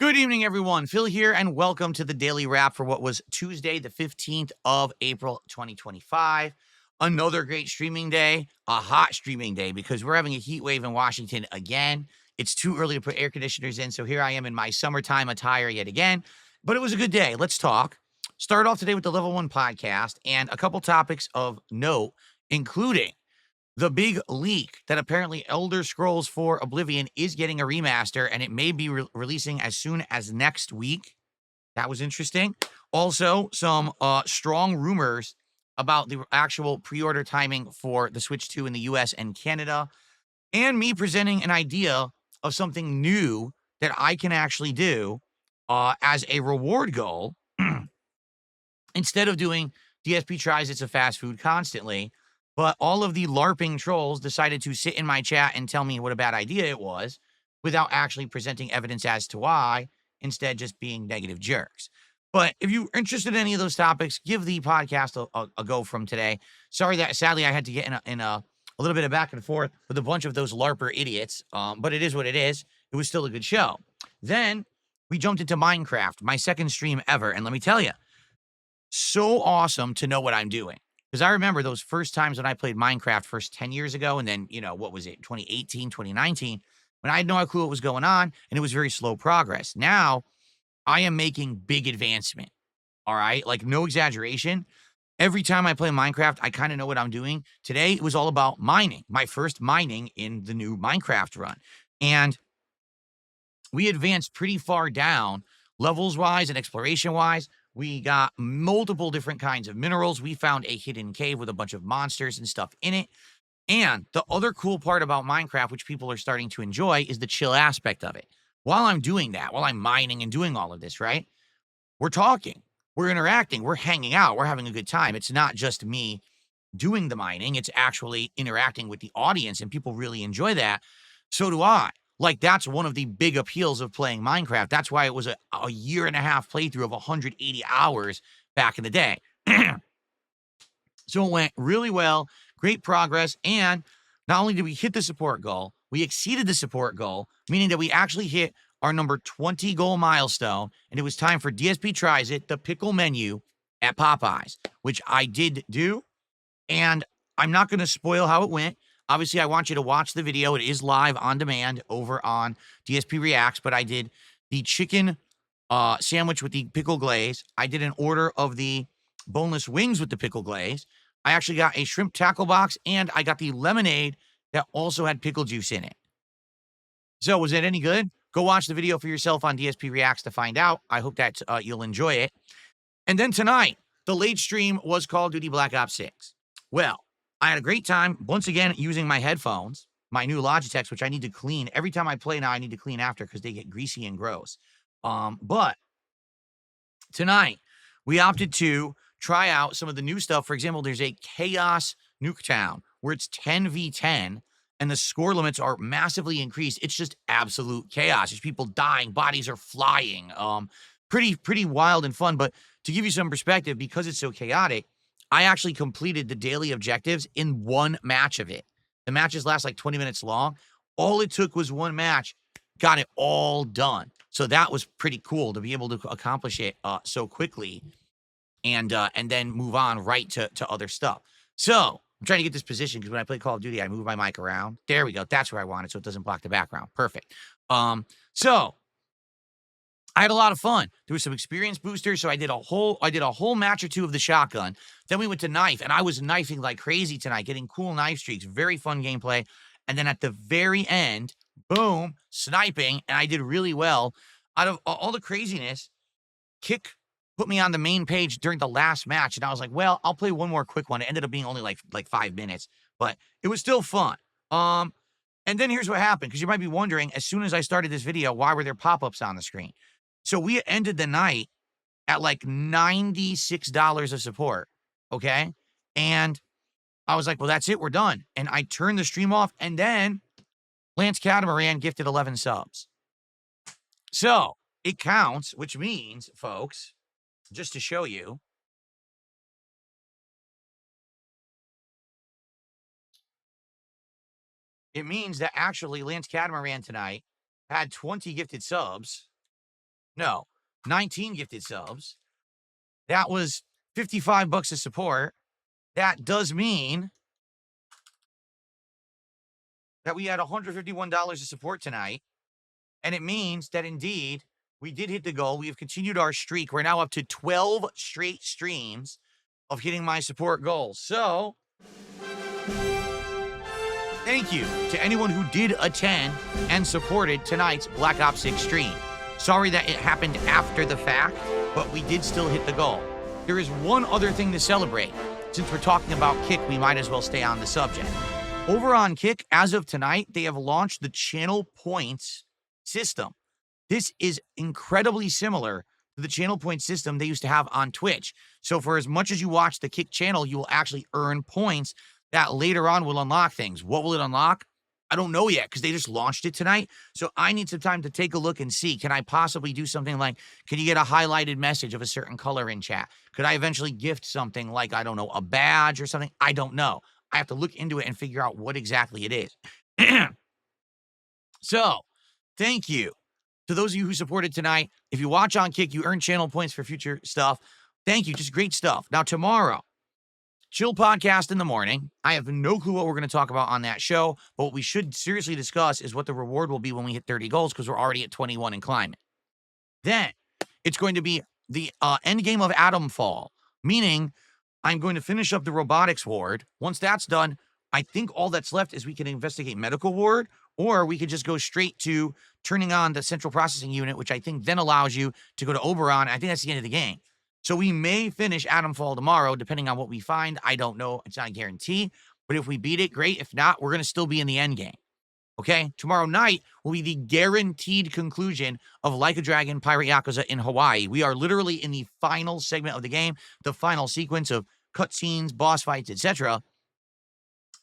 Good evening, everyone. Phil here, and welcome to the Daily Wrap for what was Tuesday, the 15th of April, 2025. Another great streaming day, a hot streaming day, because we're having a heat wave in Washington again. It's too early to put air conditioners in, so here I am in my summertime attire yet again. But it was a good day. Let's talk. Start off today with the Level 1 podcast and a couple topics of note, including the big leak that apparently Elder Scrolls 4 Oblivion is getting a remaster, and it may be releasing as soon as next week. That was interesting. Also, some strong rumors about the actual pre-order timing for the Switch 2 in the US and Canada, and me presenting an idea of something new that I can actually do as a reward goal. Instead of doing DSP tries it's a fast food constantly, but all of the LARPing trolls decided to sit in my chat and tell me what a bad idea it was without actually presenting evidence as to why, instead just being negative jerks. But if you're interested in any of those topics, give the podcast a go from today. Sorry that sadly I had to get in a little bit of back and forth with a bunch of those LARPer idiots, but it is what it is. It was still a good show. Then we jumped into Minecraft, my second stream ever, and let me tell you, so awesome to know what I'm doing. Because I remember those first times when I played Minecraft first 10 years ago, and then, what was it, 2018, 2019, when I had no clue what was going on, and it was very slow progress. Now, I am making big advancement, all right? Like, no exaggeration. Every time I play Minecraft, I kind of know what I'm doing. Today, it was all about mining, my first mining in the new Minecraft run. And we advanced pretty far down, levels-wise and exploration-wise. We got multiple different kinds of minerals. We found a hidden cave with a bunch of monsters and stuff in it. And the other cool part about Minecraft, which people are starting to enjoy, is the chill aspect of it. While I'm doing that, while I'm mining and doing all of this, right? We're talking, we're interacting, we're hanging out, we're having a good time. It's not just me doing the mining, it's actually interacting with the audience, and people really enjoy that. So do I. Like, that's one of the big appeals of playing Minecraft. That's why it was a year and a half playthrough of 180 hours back in the day. So it went really well, great progress, and not only did we hit the support goal, we exceeded the support goal, meaning that we actually hit our number 20 goal milestone, and it was time for DSP Tries It, the pickle menu at Popeyes, which I did do, and I'm not going to spoil how it went. Obviously, I want you to watch the video. It is live on demand over on DSP Reacts, but I did the chicken sandwich with the pickle glaze. I did an order of the boneless wings with the pickle glaze. I actually got a shrimp tackle box, and I got the lemonade that also had pickle juice in it. So was it any good? Go watch the video for yourself on DSP Reacts to find out. I hope that you'll enjoy it. And then tonight, the late stream was Call of Duty Black Ops 6. Well, I had a great time, once again, using my headphones, my new Logitechs, which I need to clean. Every time I play now, I need to clean after because they get greasy and gross. But tonight, we opted to try out some of the new stuff. For example, there's a Chaos Nuketown where it's 10v10, and the score limits are massively increased. It's just absolute chaos. There's people dying, bodies are flying. Pretty wild and fun. But to give you some perspective, because it's so chaotic, I actually completed the daily objectives in one match of it. The matches last like 20 minutes long. All it took was one match, got it all done. So that was pretty cool to be able to accomplish it so quickly, and then move on right to other stuff. So I'm trying to get this position because when I play Call of Duty, I move my mic around. There we go. That's where I want it, so it doesn't block the background. Perfect. So I had a lot of fun. There was some experience boosters, so I did a whole match or two of the shotgun. Then we went to knife, and I was knifing like crazy tonight, getting cool knife streaks. Very fun gameplay. And then at the very end, boom, sniping, and I did really well. Out of all the craziness, Kick put me on the main page during the last match, and I was like, well, I'll play one more quick one. It ended up being only like 5 minutes, but it was still fun. And then here's what happened, because you might be wondering, as soon as I started this video, why were there pop-ups on the screen? So we ended the night at like $96 of support, okay? And I was like, well, that's it, we're done. And I turned the stream off, and then Lance Catamaran gifted 11 subs. So it counts, which means, folks, just to show you, it means that actually Lance Catamaran tonight had 20 gifted subs No, 19 gifted subs. That was $55 of support. That does mean that we had $151 of support tonight. And it means that indeed we did hit the goal. We have continued our streak. We're now up to 12 straight streams of hitting my support goals. So thank you to anyone who did attend and supported tonight's Black Ops 6 stream. Sorry that it happened after the fact, but we did still hit the goal. There is one other thing to celebrate. Since we're talking about Kick, we might as well stay on the subject. Over on Kick, as of tonight, they have launched the channel points system. This is incredibly similar to the channel point system they used to have on Twitch. So for as much as you watch the Kick channel, you will actually earn points that later on will unlock things. What will it unlock? I don't know yet because they just launched it tonight. So I need some time to take a look and see, can I possibly do something like, can you get a highlighted message of a certain color in chat? Could I eventually gift something like, I don't know, a badge or something? I don't know. I have to look into it and figure out what exactly it is. So thank you to those of you who supported tonight. If you watch on Kick, you earn channel points for future stuff. Thank you. Just great stuff. Now, tomorrow, chill podcast in the morning. I have no clue what we're going to talk about on that show, but what we should seriously discuss is what the reward will be when we hit 30 goals, because we're already at 21 in climbing. Then it's going to be the end game of Atomfall, meaning I'm going to finish up the robotics ward. Once that's done, I think all that's left is we can investigate medical ward, or we could just go straight to turning on the central processing unit, which I think then allows you to go to Oberon. I think that's the end of the game. So we may finish Atomfall tomorrow, depending on what we find. I don't know. It's not a guarantee. But if we beat it, great. If not, we're going to still be in the end game. Okay? Tomorrow night will be the guaranteed conclusion of Like a Dragon Pirate Yakuza in Hawaii. We are literally in the final segment of the game, the final sequence of cutscenes, boss fights, etc.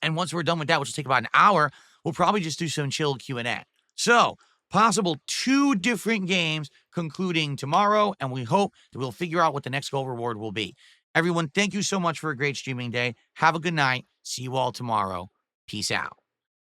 And once we're done with that, which will take about an hour, we'll probably just do some chill Q&A. So, possible 2 different games concluding tomorrow, and we hope that we'll figure out what the next goal reward will be. Everyone, thank you so much for a great streaming day. Have a good night. See you all tomorrow. Peace out.